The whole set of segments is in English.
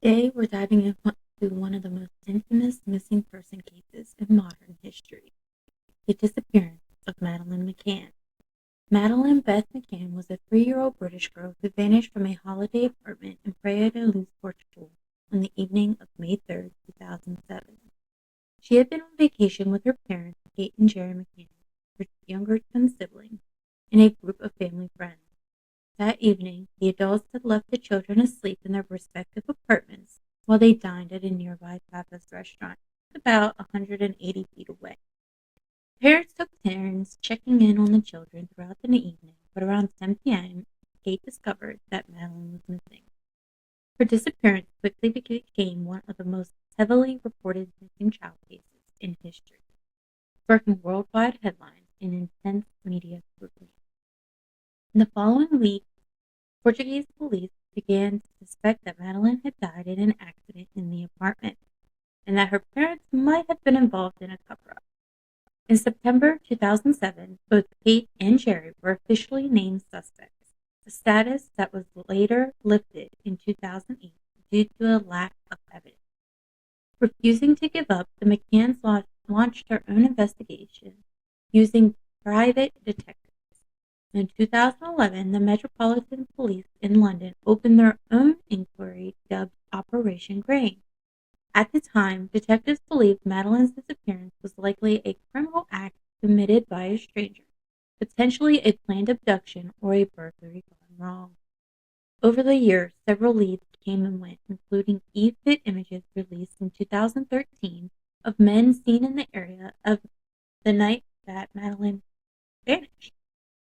Today, we're diving into one of the most infamous missing person cases in modern history, the disappearance of Madeleine McCann. Madeleine Beth McCann was a 3-year-old British girl who vanished from a holiday apartment in Praia da Luz, Portugal, on the evening of May 3, 2007. She had been on vacation with her parents, Kate and Jerry McCann, her younger twin sibling, and a group of family friends. That evening, the adults had left the children asleep in their respective apartments while they dined at a nearby tapas restaurant about 180 feet away. Parents took turns checking in on the children throughout the evening, but around 10 p.m., Kate discovered that Madeline was missing. Her disappearance quickly became one of the most heavily reported missing child cases in history, sparking worldwide headlines and intense media scrutiny. In the following week, Portuguese police began to suspect that Madeleine had died in an accident in the apartment, and that her parents might have been involved in a cover-up. In September 2007, both Kate and Jerry were officially named suspects, a status that was later lifted in 2008 due to a lack of evidence. Refusing to give up, the McCanns launched their own investigation using private detectives. In 2011, the Metropolitan Police in London opened their own inquiry dubbed Operation Grain. At the time, detectives believed Madeleine's disappearance was likely a criminal act committed by a stranger, potentially a planned abduction or a burglary gone wrong. Over the years, several leads came and went, including e-fit images released in 2013 of men seen in the area of the night that Madeleine vanished.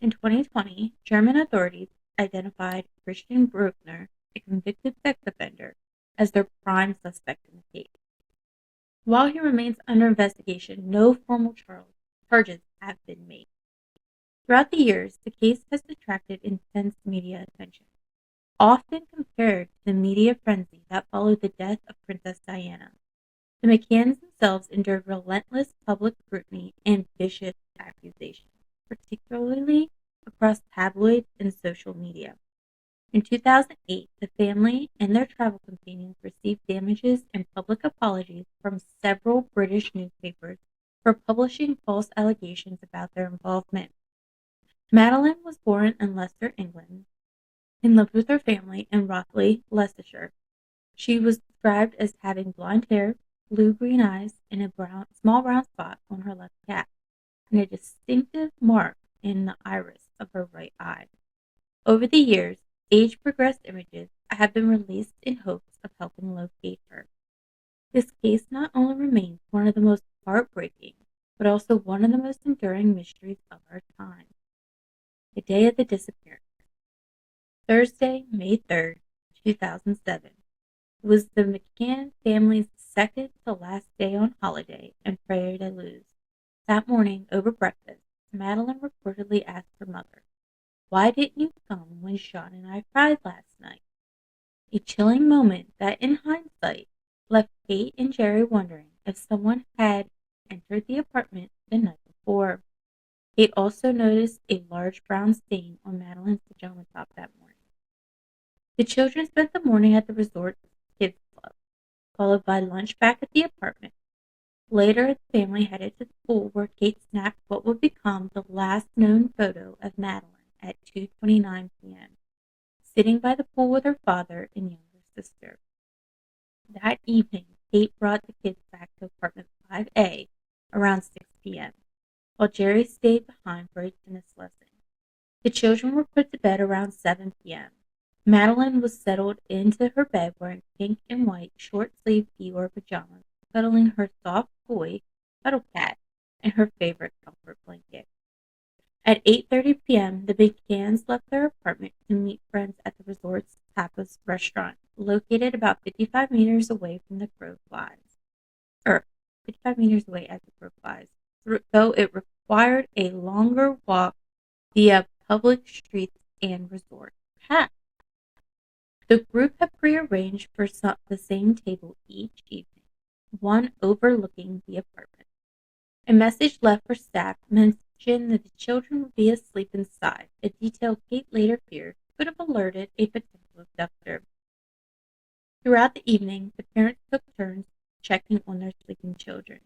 In 2020, German authorities identified Christian Bruckner, a convicted sex offender, as their prime suspect in the case. While he remains under investigation, no formal charges have been made. Throughout the years, the case has attracted intense media attention, often compared to the media frenzy that followed the death of Princess Diana. The McCanns themselves endured relentless public scrutiny and vicious accusations, particularly across tabloids and social media. In 2008, the family and their travel companions received damages and public apologies from several British newspapers for publishing false allegations about their involvement. Madeleine was born in Leicester, England, and lived with her family in Rothley, Leicestershire. She was described as having blonde hair, blue-green eyes, and a small brown spot on her left calf, and a distinctive mark in the iris of her right eye. Over the years, age-progressed images have been released in hopes of helping locate her. This case not only remains one of the most heartbreaking, but also one of the most enduring mysteries of our time. The day of the disappearance. Thursday, May 3rd, 2007, was the McCann family's second to last day on holiday in Praia da Luz. That morning, over breakfast, Madeleine reportedly asked her mother, "Why didn't you come when Sean and I cried last night?" A chilling moment that, in hindsight, left Kate and Jerry wondering if someone had entered the apartment the night before. Kate also noticed a large brown stain on Madeleine's pajama top that morning. The children spent the morning at the resort kids club, followed by lunch back at the apartment. Later, the family headed to the pool where Kate snapped what would become the last known photo of Madeleine at 2:29 p.m., sitting by the pool with her father and younger sister. That evening, Kate brought the kids back to apartment 5A around 6 p.m., while Jerry stayed behind for a tennis lesson. The children were put to bed around 7 p.m. Madeleine was settled into her bed wearing pink and white short-sleeved Dior pajamas, cuddling her soft toy, Cuddle Cat, and her favorite comfort blanket. At 8:30 p.m., the McCanns left their apartment to meet friends at the resort's tapas restaurant, located about 55 meters away from the crow flies. 55 meters away as the crow flies, though it required a longer walk via public streets and resort paths. The group had prearranged for the same table each evening, one overlooking the apartment. A message left for staff mentioned that the children would be asleep inside, a detail Kate later feared could have alerted a potential abductor. Throughout the evening, the parents took turns checking on their sleeping children.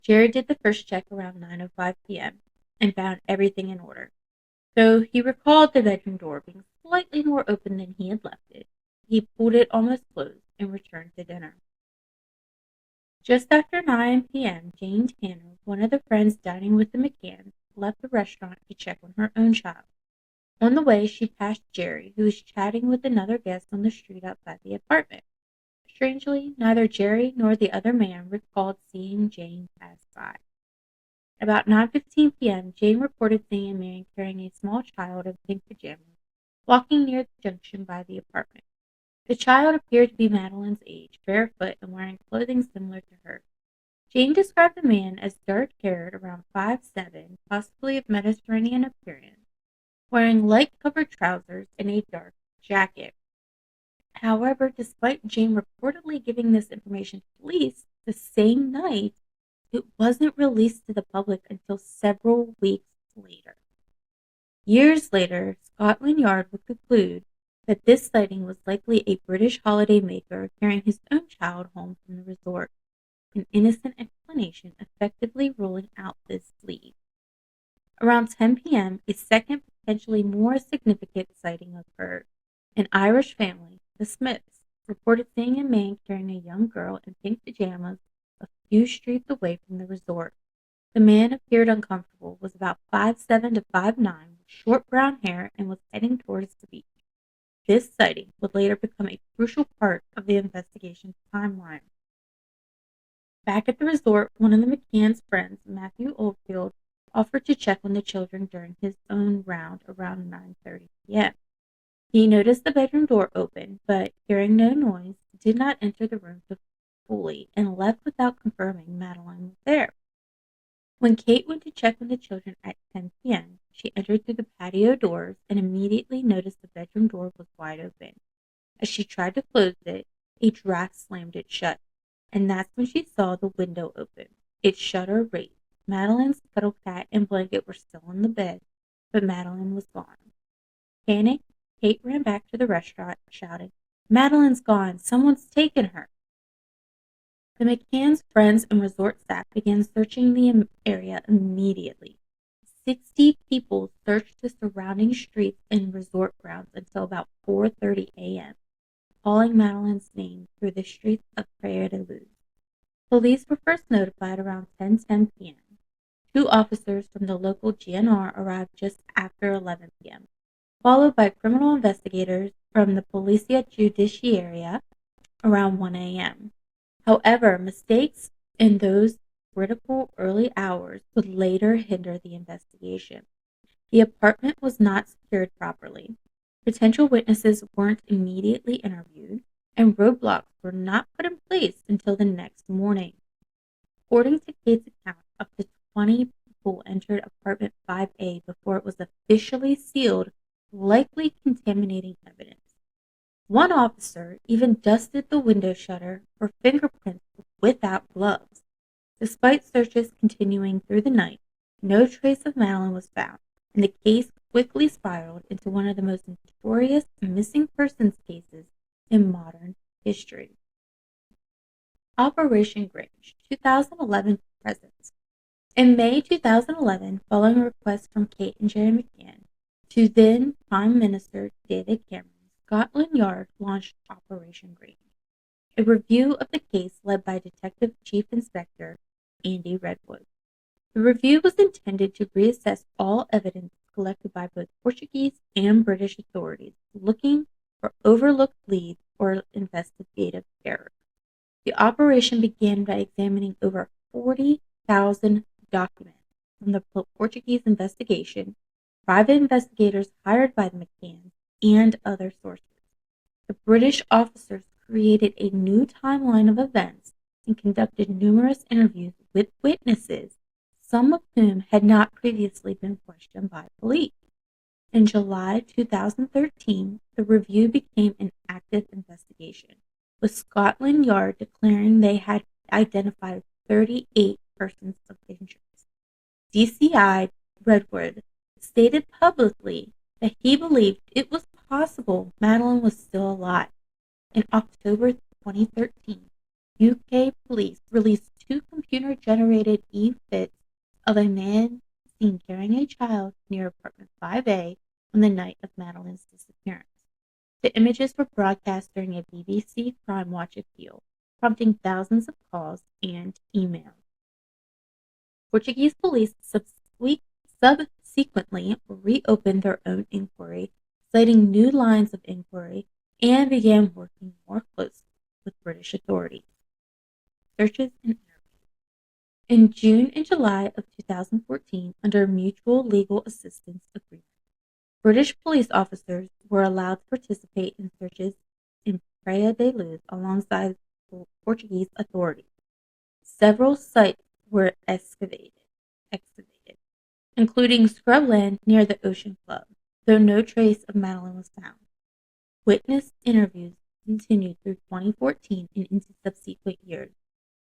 Jerry did the first check around 9:05 p.m. and found everything in order. Though he recalled the bedroom door being slightly more open than he had left it, he pulled it almost closed and returned to dinner. Just after 9 p.m., Jane Tanner, one of the friends dining with the McCanns, left the restaurant to check on her own child. On the way, she passed Jerry, who was chatting with another guest on the street outside the apartment. Strangely, neither Jerry nor the other man recalled seeing Jane pass by. About 9:15 p.m., Jane reported seeing a man carrying a small child in pink pajamas, walking near the junction by the apartment. The child appeared to be Madeleine's age, barefoot and wearing clothing similar to her. Jane described the man as dark-haired, around 5'7", possibly of Mediterranean appearance, wearing light-covered trousers and a dark jacket. However, despite Jane reportedly giving this information to police the same night, it wasn't released to the public until several weeks later. Years later, Scotland Yard would conclude that this sighting was likely a British holidaymaker carrying his own child home from the resort, an innocent explanation effectively ruling out this lead. Around 10 p.m., a second, potentially more significant sighting occurred. An Irish family, the Smiths, reported seeing a man carrying a young girl in pink pajamas a few streets away from the resort. The man appeared uncomfortable, was about 5'7" to 5'9", with short brown hair, and was heading towards the beach. This sighting would later become a crucial part of the investigation's timeline. Back at the resort, one of the McCann's friends, Matthew Oldfield, offered to check on the children during his own round around 9:30 p.m. He noticed the bedroom door open, but, hearing no noise, did not enter the room fully and left without confirming Madeleine was there. When Kate went to check on the children at 10 p.m., she entered through the patio doors and immediately noticed the bedroom door was wide open. As she tried to close it, a draft slammed it shut, and that's when she saw the window open, its shutter raised. Madeleine's cuddle cat and blanket were still on the bed, but Madeleine was gone. Panicked, Kate ran back to the restaurant, shouting, "Madeleine's gone! Someone's taken her!" The McCann's friends and resort staff began searching the area immediately. 60 people searched the surrounding streets and resort grounds until about 4:30 a.m., calling Madeleine's name through the streets of Praia da Luz. Police were first notified around 10:10 p.m. Two officers from the local GNR arrived just after 11 p.m., followed by criminal investigators from the Polizia Judiciaria around 1 a.m. However, mistakes in those critical early hours would later hinder the investigation. The apartment was not secured properly. Potential witnesses weren't immediately interviewed, and roadblocks were not put in place until the next morning. According to Kate's account, up to 20 people entered apartment 5A before it was officially sealed, likely contaminating evidence. One officer even dusted the window shutter for fingerprints without gloves. Despite searches continuing through the night, no trace of Madeleine was found, and the case quickly spiraled into one of the most notorious missing persons cases in modern history. Operation Grange, 2011 present. In May 2011, following a request from Kate and Jerry McCann to then Prime Minister David Cameron, Scotland Yard launched Operation Grange, a review of the case led by Detective Chief Inspector Andy Redwood. The review was intended to reassess all evidence collected by both Portuguese and British authorities, looking for overlooked leads or investigative errors. The operation began by examining over 40,000 documents from the Portuguese investigation, private investigators hired by the McCanns, and other sources. The British officers created a new timeline of events and conducted numerous interviews with witnesses, some of whom had not previously been questioned by police. In July 2013, the review became an active investigation, with Scotland Yard declaring they had identified 38 persons of interest. DCI Redwood stated publicly that he believed it was possible Madeleine was still alive. In October 2013, UK police released two computer-generated e-fits of a man seen carrying a child near apartment 5A on the night of Madeleine's disappearance. The images were broadcast during a BBC Crime Watch appeal, prompting thousands of calls and emails. Portuguese police subsequently reopened their own inquiry, citing new lines of inquiry, and began working more closely with British authorities. Searches and interviews. In June and July of 2014, under mutual legal assistance agreement, British police officers were allowed to participate in searches in Praia da Luz alongside Portuguese authorities. Several sites were excavated, including scrubland near the Ocean Club, though no trace of Madeleine was found. Witness interviews continued through 2014 and into subsequent years.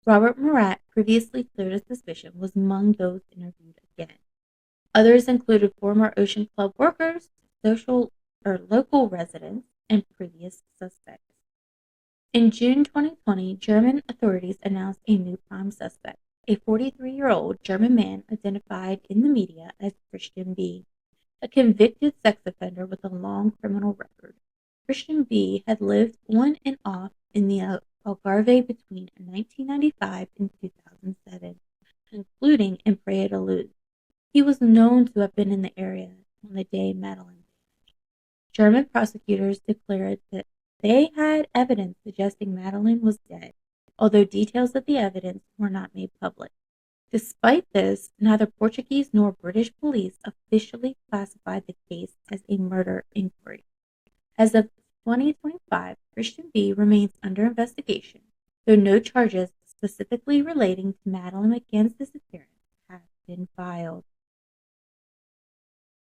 Robert Murat, previously cleared of suspicion, was among those interviewed again. Others included former Ocean Club workers, local residents, and previous suspects. In June 2020, German authorities announced a new prime suspect, a 43-year-old German man identified in the media as Christian B., a convicted sex offender with a long criminal record. Christian B. had lived on and off in the Algarve between 1995 and 2007, including in Praia da Luz. He was known to have been in the area on the day Madeleine vanished. German prosecutors declared that they had evidence suggesting Madeleine was dead, although details of the evidence were not made public. Despite this, neither Portuguese nor British police officially classified the case as a murder inquiry. As of 2025, Christian B. remains under investigation, though no charges specifically relating to Madeleine McCann's disappearance have been filed.